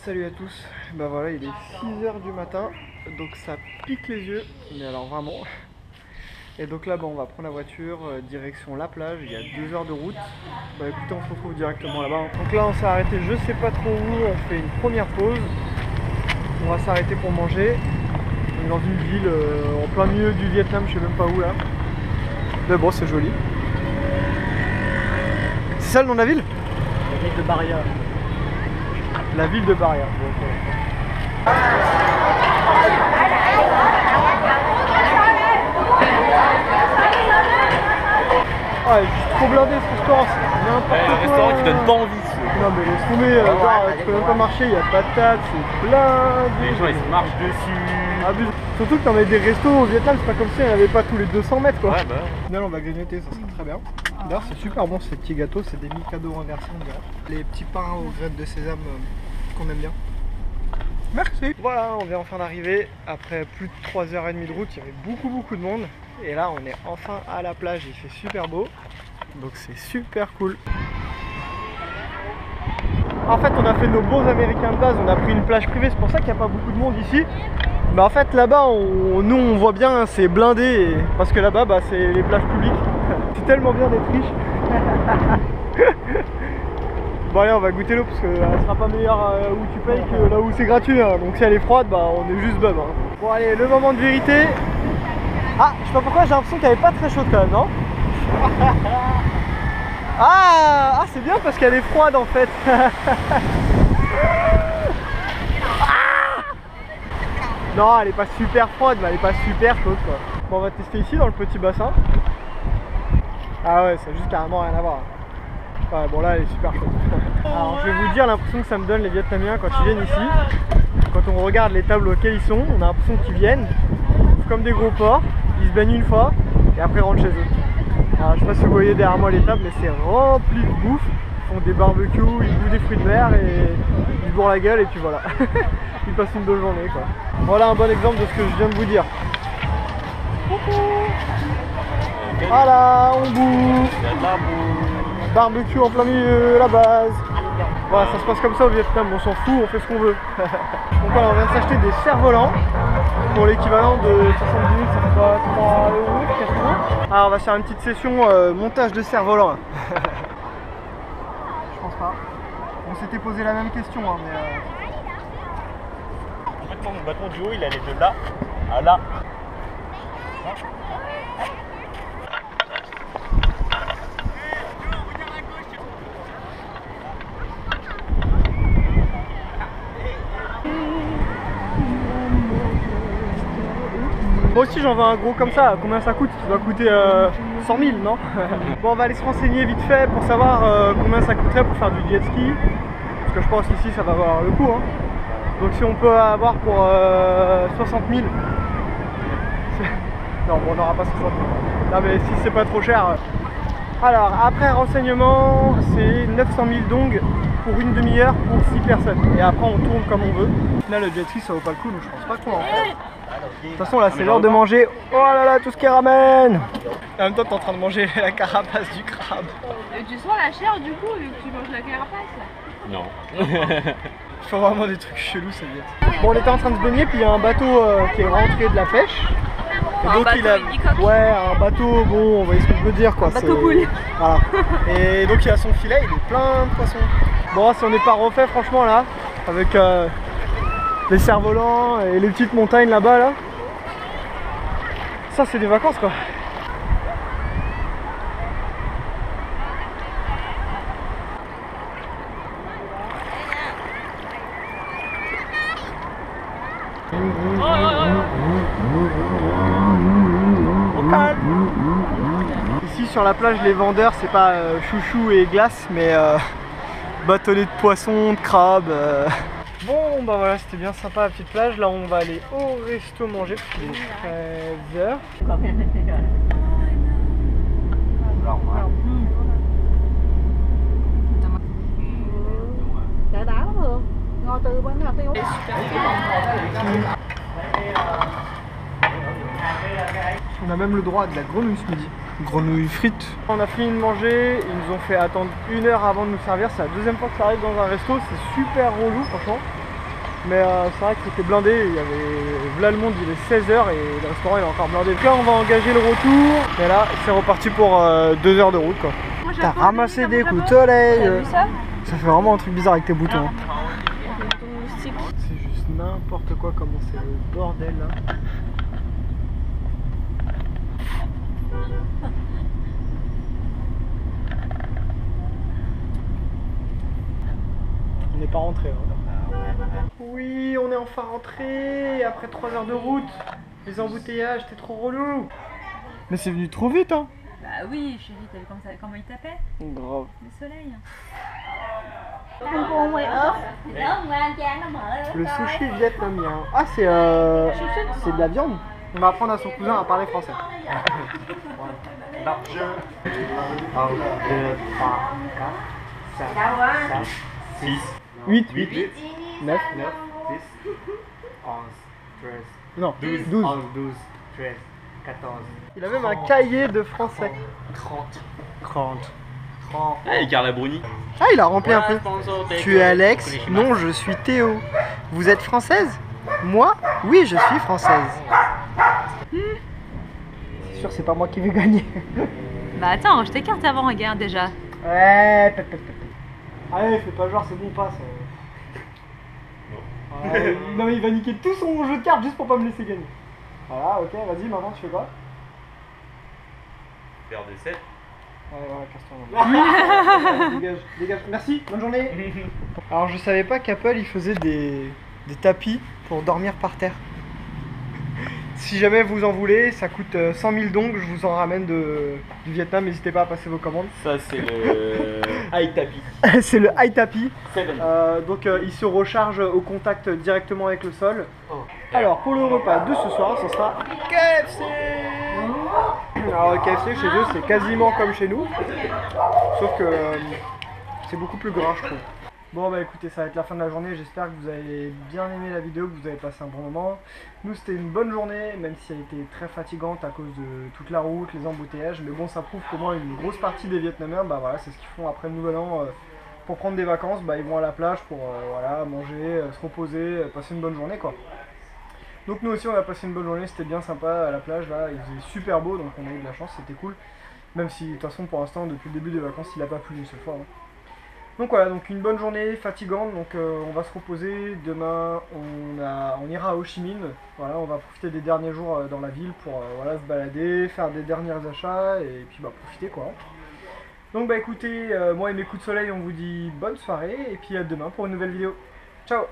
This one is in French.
Salut à tous, bah voilà il est 6h du matin, donc ça pique les yeux, mais alors vraiment. Et donc là on va prendre la voiture, direction la plage, il y a 2 heures de route. Bah écoutez, on se retrouve directement là-bas. Donc là on s'est arrêté je sais pas trop où, on fait une première pause. On va s'arrêter pour manger. On est dans une ville en plein milieu du Vietnam, je sais même pas où là. Mais bon, c'est joli. C'est ça le nom de la ville? La ville de Baria. La ville de Baria. Ah, il est trop blindé ce restaurant, c'est n'importe quoi. Un restaurant qui donne pas envie. Non mais laisse tomber, genre, tu peux même pas marcher, il y a patates, c'est blindé. Les gens ils se marchent dessus. Abuse. Surtout que dans des restos au Vietnam, c'est pas comme si il n'y en avait pas tous les 200 mètres quoi. Ouais bah. Au final on va grignoter, ça serait très bien. D'ailleurs c'est super bon ces petits gâteaux, c'est des mi-cadeaux renversés on dirait. Les petits pains aux graines de sésame qu'on aime bien. Merci. Voilà, on vient enfin d'arriver. Après plus de 3h30 de route, il y avait beaucoup de monde. Et là on est enfin à la plage, il fait super beau. Donc c'est super cool. En fait on a fait nos bons américains de base, on a pris une plage privée, c'est pour ça qu'il n'y a pas beaucoup de monde ici. Mais en fait là-bas, nous on voit bien, c'est blindé, parce que là-bas c'est les plages publiques. C'est tellement bien d'être riche. Bon allez, on va goûter l'eau parce qu'elle sera pas meilleure où tu payes que là où c'est gratuit. Hein. Donc si elle est froide, on est juste bum. Hein. Bon allez, le moment de vérité. Ah, je sais pas pourquoi j'ai l'impression qu'elle est pas très chaude quand même, non? Ah, c'est bien parce qu'elle est froide en fait. Non, elle est pas super froide, mais elle est pas super chaude quoi. Bon, on va tester ici dans le petit bassin. Ah ouais, ça a juste carrément rien à voir. Ouais, bon là elle est super chaude. Alors je vais vous dire l'impression que ça me donne les Vietnamiens quand ils viennent ici. Quand on regarde les tables auxquelles ils sont, on a l'impression qu'ils viennent comme des gros porcs, ils se baignent une fois et après rentrent chez eux. Alors je sais pas si vous voyez derrière moi les tables, mais c'est rempli de bouffe. Ils font des barbecues, ils bouffent des fruits de mer et ils se bourrent la gueule et puis voilà. Ils passent une belle journée quoi. Voilà un bon exemple de ce que je viens de vous dire. Voilà, on bouffe. Il y a de la bouffe. Barbecue en plein milieu, la base. Voilà, ça se passe comme ça au Vietnam, on s'en fout, on fait ce qu'on veut. Donc voilà, on vient de s'acheter des cerfs-volants pour l'équivalent de 70 000, ça fait pas 3 €, 4 €. Alors on va faire une petite session montage de cerfs-volants. Je pense pas. On s'était posé la même question, hein, mais... En fait, mon bâton du haut, il allait de là à là. Moi aussi j'en veux un gros comme ça, combien ça coûte? Ça doit coûter 100 000 non? Bon on va aller se renseigner vite fait pour savoir combien ça coûterait pour faire du jet ski. Parce que je pense qu'ici ça va valoir le coup hein. Donc si on peut avoir pour 60 000. Non bon on n'aura pas 60 000. Non mais si c'est pas trop cher. Alors après renseignement c'est 900 000 dong pour une demi-heure pour 6 personnes. Et après on tourne comme on veut. Au final le jet ski ça vaut pas le coup donc je pense pas qu'on en fait. De toute façon là c'est l'heure de manger. Oh là là tout ce qui ramène. En même temps t'es en train de manger la carapace du crabe. Et tu sens la chair du coup vu que tu manges la carapace? Non. Il faut vraiment des trucs chelous ça y est. Bon on était en train de se baigner puis il y a un bateau qui est rentré de la pêche. Et Un donc bateau il a... hélicoque. Ouais un bateau, bon on voyez ce que je veux dire quoi. Un bateau boule. Voilà. Et donc il a son filet, il est plein de poissons. Bon si on n'est pas refait franchement là, avec les cerfs-volants et les petites montagnes là-bas là. Ça c'est des vacances quoi. Au calme. Ici sur la plage les vendeurs c'est pas chouchou et glace mais bâtonnets de poissons, de crabes. Bon bah voilà c'était bien sympa la petite plage. Là on va aller au resto manger parce qu'il est 13h. On a même le droit à de la grenouille ce midi. Grenouille frites. On a fini de manger, ils nous ont fait attendre 1 heure avant de nous servir. C'est la deuxième fois que ça arrive dans un resto, c'est super relou franchement. Mais c'est vrai que c'était blindé, il y avait là le monde, il est 16h et le restaurant il est encore blindé. Donc là on va engager le retour et là c'est reparti pour 2 heures de route quoi. T'as ramassé des coups de soleil. T'as vu ça? Ça fait vraiment un truc bizarre avec tes boutons. C'est C'est juste n'importe quoi comment c'est le bordel là. On n'est pas rentré. Oui, on est enfin rentré après 3 heures de route. Les embouteillages, c'était trop relou. Mais c'est venu trop vite hein. Bah oui, chérie, t'as vu comment il tapait? Grave. Le soleil. Le sushi vietnamien. Ah c'est de la viande. On va apprendre à son cousin à parler français. Large. 1, 2, 3, 4, 5, 6, 8, 9, 10, 11, 13, non, 12. 12, 13, 14, Il a même un cahier de français. 30, 30. 30. Ah, et Carla Bruni. Ah, il a rempli un peu. Tu es Alex? Non, je suis Théo. Vous êtes française? Moi? Oui, je suis française. C'est sûr, c'est pas moi qui vais gagner. Bah attends, je t'écarte avant, regarde déjà. Ouais, allez, fais pas genre, c'est bon, passe. Non, mais il va niquer tout son jeu de cartes juste pour pas me laisser gagner. Voilà, ok, vas-y, maman, tu fais quoi? Paire de 7. Ouais, casse-toi. Dégage, dégage. Merci, bonne journée. Alors, je savais pas qu'Apple il faisait des tapis pour dormir par terre. Si jamais vous en voulez, ça coûte 100 000 dong, je vous en ramène du Vietnam, n'hésitez pas à passer vos commandes. Ça, c'est le high tapis. C'est le high tapis. 7. Donc il se recharge au contact directement avec le sol. Alors pour le repas de ce soir, ce sera KFC. Alors le KFC chez eux c'est quasiment comme chez nous, sauf que c'est beaucoup plus gras je trouve. Bon bah écoutez, ça va être la fin de la journée, j'espère que vous avez bien aimé la vidéo, que vous avez passé un bon moment. Nous c'était une bonne journée, même si elle était très fatigante à cause de toute la route, les embouteillages, mais bon ça prouve qu'au moins une grosse partie des Vietnamiens, bah voilà, c'est ce qu'ils font après le nouvel an, pour prendre des vacances, bah ils vont à la plage pour voilà, manger, se reposer, passer une bonne journée quoi. Donc nous aussi on a passé une bonne journée, c'était bien sympa à la plage là, il faisait super beau donc on a eu de la chance, c'était cool. Même si de toute façon pour l'instant depuis le début des vacances il n'a pas plu une seule fois. Hein. Donc voilà, donc une bonne journée fatigante, donc on va se reposer, demain on ira à Ho Chi Minh, voilà, on va profiter des derniers jours dans la ville pour voilà, se balader, faire des derniers achats et puis bah profiter quoi. Donc bah écoutez, moi et mes coups de soleil on vous dit bonne soirée et puis à demain pour une nouvelle vidéo. Ciao.